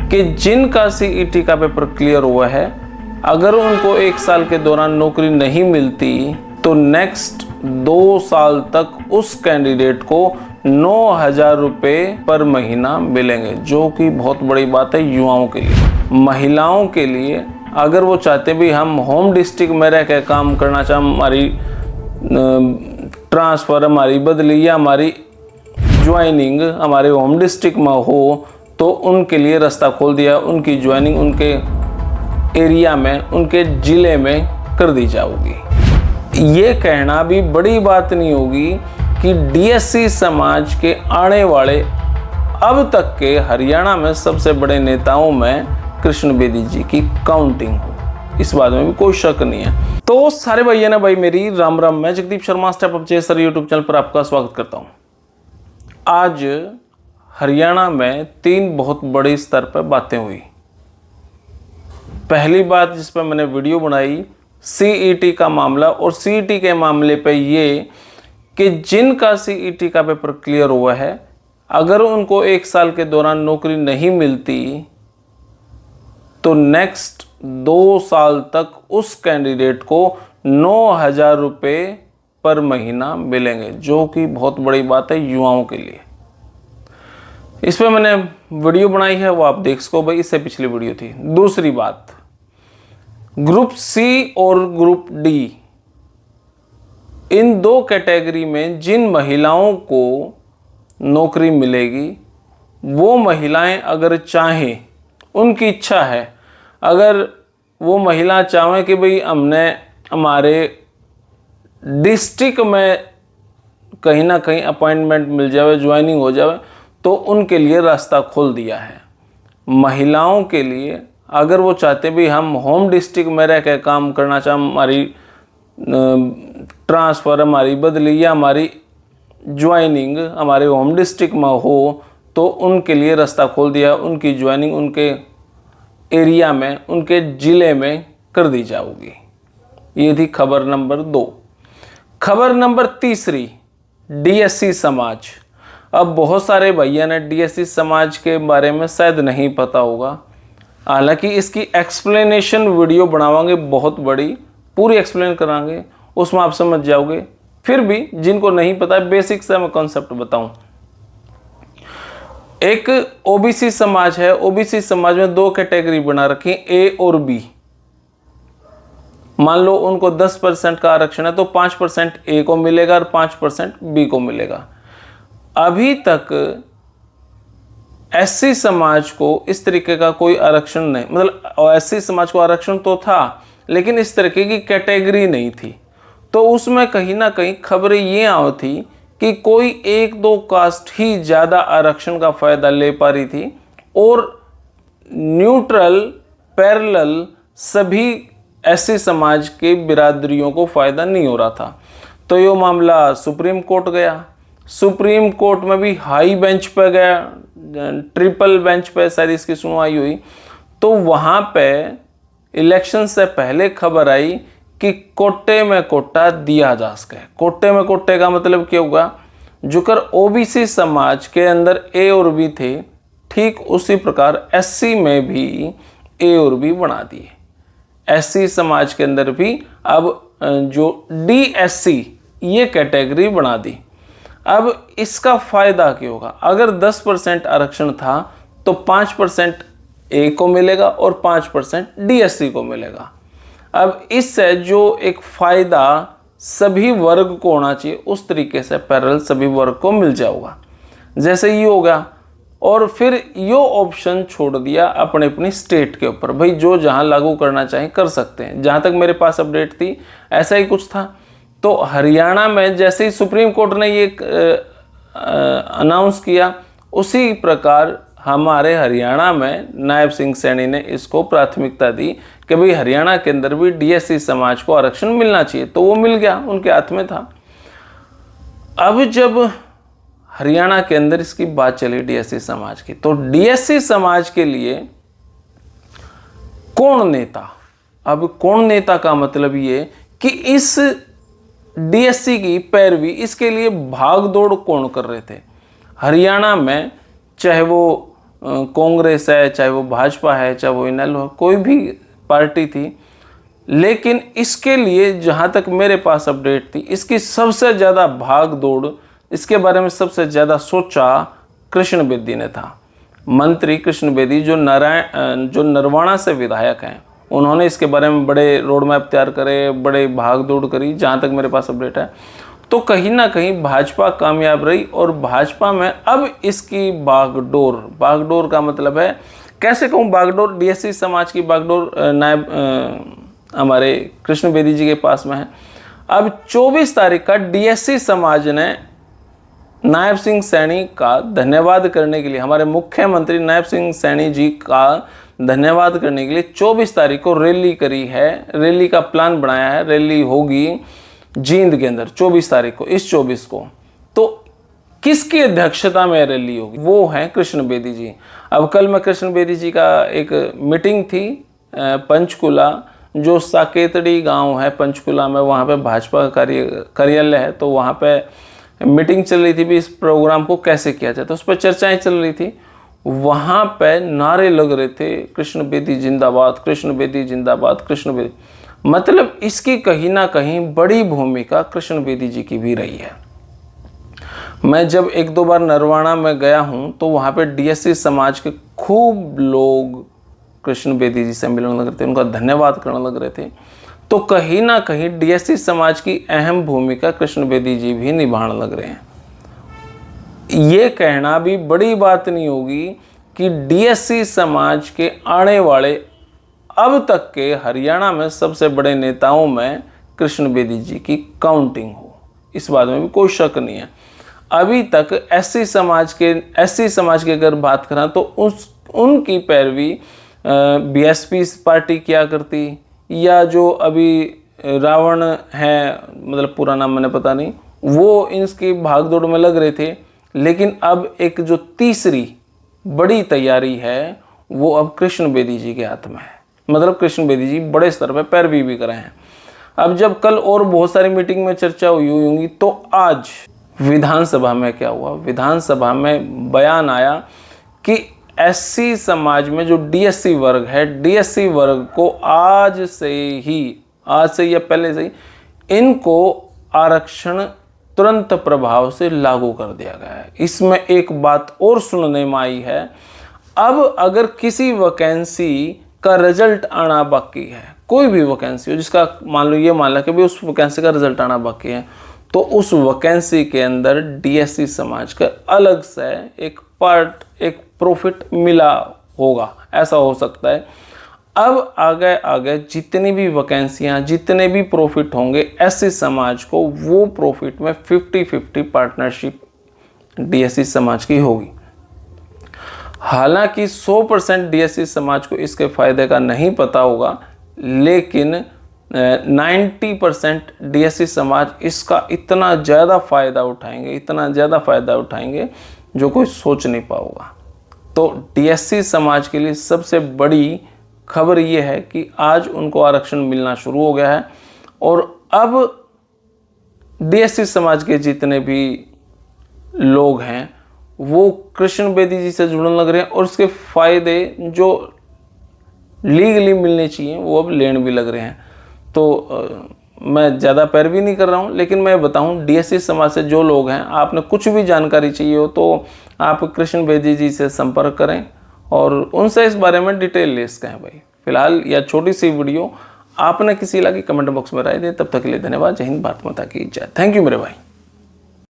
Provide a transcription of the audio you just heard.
कि जिनका सीईटी का पेपर क्लियर हुआ है, अगर उनको 1 साल के दौरान नौकरी नहीं मिलती तो नेक्स्ट 2 साल तक उस कैंडिडेट को 9,000 रुपये पर महीना मिलेंगे, जो कि बहुत बड़ी बात है युवाओं के लिए। महिलाओं के लिए अगर वो चाहते भी हम होम डिस्ट्रिक्ट में रह कर काम करना चाहें, हमारी ट्रांसफ़र, हमारी बदली या हमारी ज्वाइनिंग हमारे होम डिस्ट्रिक्ट में हो, तो उनके लिए रास्ता खोल दिया। उनकी ज्वाइनिंग उनके एरिया में, उनके ज़िले में कर दी जाएगी। ये कहना भी बड़ी बात नहीं होगी कि डीएससी समाज के आने वाले अब तक के हरियाणा में सबसे बड़े नेताओं में कृष्ण बेदी जी की काउंटिंग हो, इस बात में भी कोई शक नहीं है। तो सारे भैया ना भाई मेरी राम राम, मैं Jagdeep Sharma step up sir YouTube channel पर आपका स्वागत करता हूँ। आज हरियाणा में 3 बहुत बड़े स्तर पर बातें हुई। पहली बात जिस पर मैंने वीडियो बनाई सीईटी का मामला, और सीईटी के मामले पे ये कि जिनका सीईटी का पेपर क्लियर हुआ है, अगर उनको 1 साल के दौरान नौकरी नहीं मिलती तो नेक्स्ट 2 साल तक उस कैंडिडेट को 9,000 रुपये पर महीना मिलेंगे, जो कि बहुत बड़ी बात है युवाओं के लिए। इस पर मैंने वीडियो बनाई है, वो आप देख सको भाई, इससे पिछली वीडियो थी। दूसरी बात, ग्रुप सी और ग्रुप डी, इन 2 कैटेगरी में जिन महिलाओं को नौकरी मिलेगी, वो महिलाएं अगर चाहें, उनकी इच्छा है, अगर वो महिला चाहें कि भाई हमने हमारे डिस्ट्रिक्ट में कहीं ना कहीं अपॉइंटमेंट मिल जाए, ज्वाइनिंग हो जाए, तो उनके लिए रास्ता खोल दिया है। महिलाओं के लिए अगर वो चाहते भी हम होम डिस्ट्रिक्ट में रह कर काम करना चाहें, हमारी ट्रांसफ़र, हमारी बदली या हमारी ज्वाइनिंग हमारे होम डिस्ट्रिक्ट में हो, तो उनके लिए रास्ता खोल दिया। उनकी ज्वाइनिंग उनके एरिया में, उनके ज़िले में कर दी जाएगी। ये थी खबर नंबर 2। खबर नंबर 3, डीएससी समाज। अब बहुत सारे भैया ने डीएससी समाज के बारे में शायद नहीं पता होगा, हालांकि इसकी एक्सप्लेनेशन वीडियो बनावांगे, बहुत बड़ी पूरी एक्सप्लेन करांगे, उसमें आप समझ जाओगे। फिर भी जिनको नहीं पता है, बेसिक से मैं कॉन्सेप्ट बताऊं। एक ओबीसी समाज है। ओबीसी समाज में 2 कैटेगरी बना रखी, ए और बी। मान लो उनको 10% का आरक्षण है, तो 5% ए को मिलेगा और 5% बी को मिलेगा। अभी तक एससी समाज को इस तरीके का कोई आरक्षण नहीं, मतलब एससी समाज को आरक्षण तो था, लेकिन इस तरीके की कैटेगरी नहीं थी। तो उसमें कहीं ना कहीं खबरें ये आई थी कि कोई 1-2 कास्ट ही ज़्यादा आरक्षण का फ़ायदा ले पा रही थी, और न्यूट्रल पैरेलल सभी एससी समाज के बिरादरियों को फ़ायदा नहीं हो रहा था। तो ये मामला सुप्रीम कोर्ट गया। सुप्रीम कोर्ट में भी हाई बेंच पे गया, ट्रिपल बेंच पे शायद इसकी सुनवाई हुई। तो वहाँ पे इलेक्शन से पहले खबर आई कि कोटे में कोटा दिया जा सके। कोटे में कोटे का मतलब क्या होगा, जोकर ओबीसी समाज के अंदर ए और बी थे, ठीक उसी प्रकार एससी में भी ए और बी बना दिए। एससी समाज के अंदर भी अब जो डीएससी ये कैटेगरी बना दी। अब इसका फ़ायदा क्या होगा, अगर 10% आरक्षण था तो 5% ए को मिलेगा और 5% डीएससी को मिलेगा। अब इससे जो एक फ़ायदा सभी वर्ग को होना चाहिए, उस तरीके से पैरेलल सभी वर्ग को मिल जाएगा। जैसे ये होगा, और फिर यो ऑप्शन छोड़ दिया अपने अपनी स्टेट के ऊपर, भाई जो जहाँ लागू करना चाहे कर सकते हैं। जहाँ तक मेरे पास अपडेट थी ऐसा ही कुछ था। तो हरियाणा में जैसे ही सुप्रीम कोर्ट ने ये अनाउंस किया, उसी प्रकार हमारे हरियाणा में नायब सिंह सैनी ने इसको प्राथमिकता दी कि भाई हरियाणा के अंदर भी डीएससी समाज को आरक्षण मिलना चाहिए। तो वो मिल गया, उनके हाथ में था। अब जब हरियाणा के अंदर इसकी बात चली डीएससी समाज की, तो डीएससी समाज के लिए कौन नेता, अब कौन नेता का मतलब ये कि इस डीएससी की पैरवी, इसके लिए भाग दौड़ कौन कर रहे थे हरियाणा में, चाहे वो कांग्रेस है, चाहे वो भाजपा है, चाहे वो इनेलो है, कोई भी पार्टी थी। लेकिन इसके लिए जहाँ तक मेरे पास अपडेट थी, इसकी सबसे ज़्यादा भाग दौड़, इसके बारे में सबसे ज़्यादा सोचा कृष्ण बेदी ने था। मंत्री कृष्ण बेदी जो नरवाना से विधायक हैं, उन्होंने इसके बारे में बड़े रोड मैप तैयार करे, बड़े भाग दौड़ करी, जहाँ तक मेरे पास अपडेट है। तो कहीं ना कहीं भाजपा कामयाब रही और भाजपा में अब इसकी बागडोर का मतलब है, कैसे कहूँ, बागडोर डीएससी समाज की बागडोर नायब हमारे कृष्ण बेदी जी के पास में है। अब 24 तारीख का डीएससी समाज ने नायब सिंह सैनी का धन्यवाद करने के लिए, हमारे मुख्यमंत्री नायब सिंह सैनी जी का धन्यवाद करने के लिए 24 तारीख को रैली करी है, रैली का प्लान बनाया है। रैली होगी जींद के अंदर 24 तारीख को, इस 24 को। तो किसकी अध्यक्षता में रैली होगी? वो है कृष्ण बेदी जी। अब कल मैं कृष्ण बेदी जी का एक मीटिंग थी पंचकुला, जो साकेतड़ी गांव है पंचकुला में, वहाँ पे भाजपा का कार्यालय है, तो वहाँ पे मीटिंग चल रही थी भी इस प्रोग्राम को कैसे किया जाए, तो उस पर चर्चाएं चल रही थी। वहाँ पे नारे लग रहे थे, कृष्ण बेदी जिंदाबाद, कृष्ण बेदी जिंदाबाद, कृष्ण बेदी। मतलब इसकी कहीं ना कहीं बड़ी भूमिका कृष्ण बेदी जी की भी रही है। मैं जब 1-2 बार नरवाना में गया हूँ तो वहाँ पे डीएससी समाज के खूब लोग कृष्ण बेदी जी से मिलने लग रहे थे, उनका धन्यवाद करने लग रहे थे। तो कहीं ना कहीं डीएससी समाज की अहम भूमिका कृष्ण बेदी जी भी निभाने लग रहे हैं। ये कहना भी बड़ी बात नहीं होगी कि डीएससी समाज के आने वाले अब तक के हरियाणा में सबसे बड़े नेताओं में कृष्ण बेदी जी की काउंटिंग हो, इस बात में भी कोई शक नहीं है। अभी तक एससी समाज की अगर बात करें तो उनकी पैरवी बीएसपी पार्टी क्या करती, या जो अभी रावण है, मतलब पूरा नाम मैंने पता नहीं, वो इनकी भागदौड़ में लग रहे थे। लेकिन अब एक जो तीसरी बड़ी तैयारी है वो अब कृष्ण बेदी जी के हाथ में है। मतलब कृष्ण बेदी जी बड़े स्तर पर पैरवी भी कर रहे हैं। अब जब कल और बहुत सारी मीटिंग में चर्चा हुई होंगी, तो आज विधानसभा में क्या हुआ? विधानसभा में बयान आया कि एससी समाज में जो डीएससी वर्ग है, डीएससी वर्ग को आज से या पहले से ही इनको आरक्षण तुरंत प्रभाव से लागू कर दिया गया है। इसमें एक बात और सुनने में आई है, अब अगर किसी वैकेंसी का रिजल्ट आना बाकी है, कोई भी वैकेंसी हो जिसका मान लो कि भी उस वैकेंसी का रिजल्ट आना बाकी है, तो उस वैकेंसी के अंदर डीएससी समाज का अलग से एक प्रॉफिट मिला होगा, ऐसा हो सकता है। अब आगे जितनी भी वैकेंसियां, जितने भी प्रॉफिट होंगे एससी समाज को, वो प्रॉफिट में 50-50 पार्टनरशिप डीएससी समाज की होगी। हालांकि 100% डीएससी समाज को इसके फायदे का नहीं पता होगा, लेकिन 90% डीएससी समाज इसका इतना ज़्यादा फ़ायदा उठाएंगे जो कोई सोच नहीं पाऊंगा। तो डीएससी समाज के लिए सबसे बड़ी खबर ये है कि आज उनको आरक्षण मिलना शुरू हो गया है, और अब डीएससी समाज के जितने भी लोग हैं वो कृष्ण बेदी जी से जुड़ने लग रहे हैं, और उसके फायदे जो लीगली मिलने चाहिए वो अब लेने भी लग रहे हैं। तो मैं ज़्यादा पैरवी नहीं कर रहा हूँ, लेकिन मैं बताऊँ डीएससी समाज से जो लोग हैं, आपने कुछ भी जानकारी चाहिए हो तो आप कृष्ण बेदी जी से संपर्क करें और उनसे इस बारे में डिटेल ले सकें भाई। फिलहाल यह छोटी सी वीडियो आपने किसी लगी कमेंट बॉक्स में राय दे। तब तक के लिए धन्यवाद। जय हिंद, भारत माता की जय। थैंक यू मेरे भाई।